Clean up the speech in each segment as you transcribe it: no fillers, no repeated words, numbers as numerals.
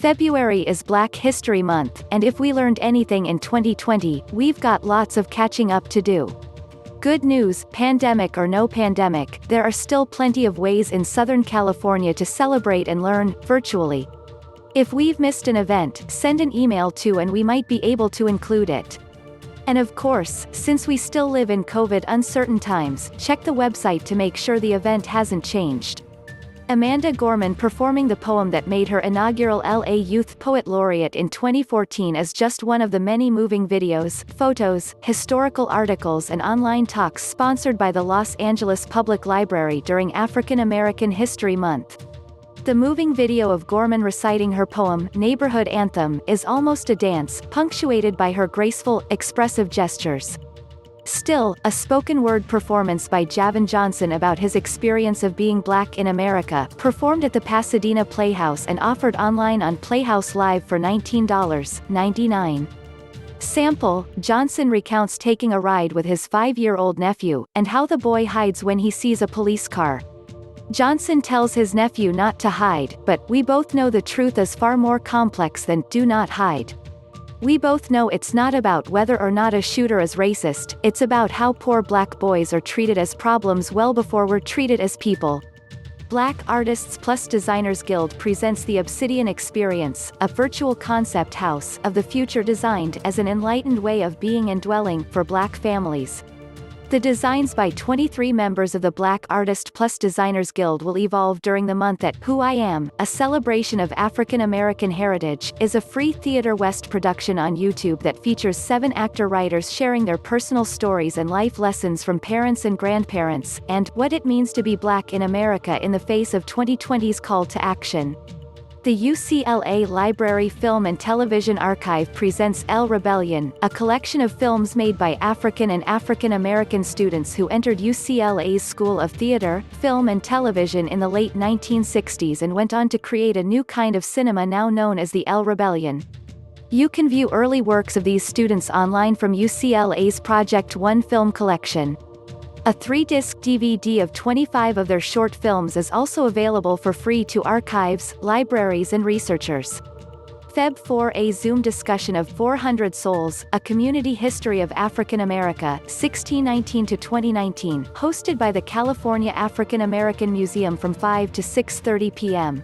February is Black History Month, and if we learned anything in 2020, we've got lots of catching up to do. Good news, pandemic or no pandemic, there are still plenty of ways in Southern California to celebrate and learn, virtually. If we've missed an event, send an email to and we might be able to include it. And of course, since we still live in COVID uncertain times, check the website to make sure the event hasn't changed. Amanda Gorman performing the poem that made her inaugural LA Youth Poet Laureate in 2014 is just one of the many moving videos, photos, historical articles and online talks sponsored by the Los Angeles Public Library during African American History Month. The moving video of Gorman reciting her poem, Neighborhood Anthem, is almost a dance, punctuated by her graceful, expressive gestures. Still, a spoken-word performance by Javon Johnson about his experience of being Black in America, performed at the Pasadena Playhouse and offered online on Playhouse Live for $19.99. Sample, Johnson recounts taking a ride with his 5-year-old nephew, and how the boy hides when he sees a police car. Johnson tells his nephew not to hide, but, "We both know the truth is far more complex than, do not hide. We both know it's not about whether or not a shooter is racist, it's about how poor Black boys are treated as problems well before we're treated as people." Black Artists Plus Designers Guild presents the Obsidian Experience, a virtual concept house of the future designed as an enlightened way of being and dwelling for Black families. The designs by 23 members of the Black Artist Plus Designers Guild will evolve during the month at Who I Am, a celebration of African American heritage, is a free Theater West production on YouTube that features 7 actor-writers sharing their personal stories and life lessons from parents and grandparents, and what it means to be Black in America in the face of 2020's call to action. The UCLA Library Film and Television Archive presents El Rebellion, a collection of films made by African and African American students who entered UCLA's School of Theater, Film and Television in the late 1960s and went on to create a new kind of cinema now known as the El Rebellion. You can view early works of these students online from UCLA's Project One film collection. A 3-disc DVD of 25 of their short films is also available for free to archives, libraries and researchers. Feb 4 A Zoom discussion of 400 Souls, A Community History of African America, 1619 to 2019, hosted by the California African American Museum from 5 to 6:30 p.m.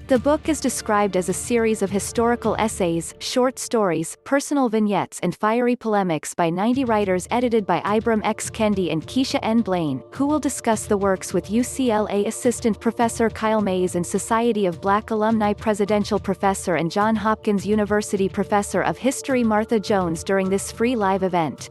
The book is described as a series of historical essays, short stories, personal vignettes and fiery polemics by 90 writers edited by Ibram X. Kendi and Keisha N. Blaine, who will discuss the works with UCLA Assistant Professor Kyle Mays and Society of Black Alumni Presidential Professor and Johns Hopkins University Professor of History Martha Jones during this free live event.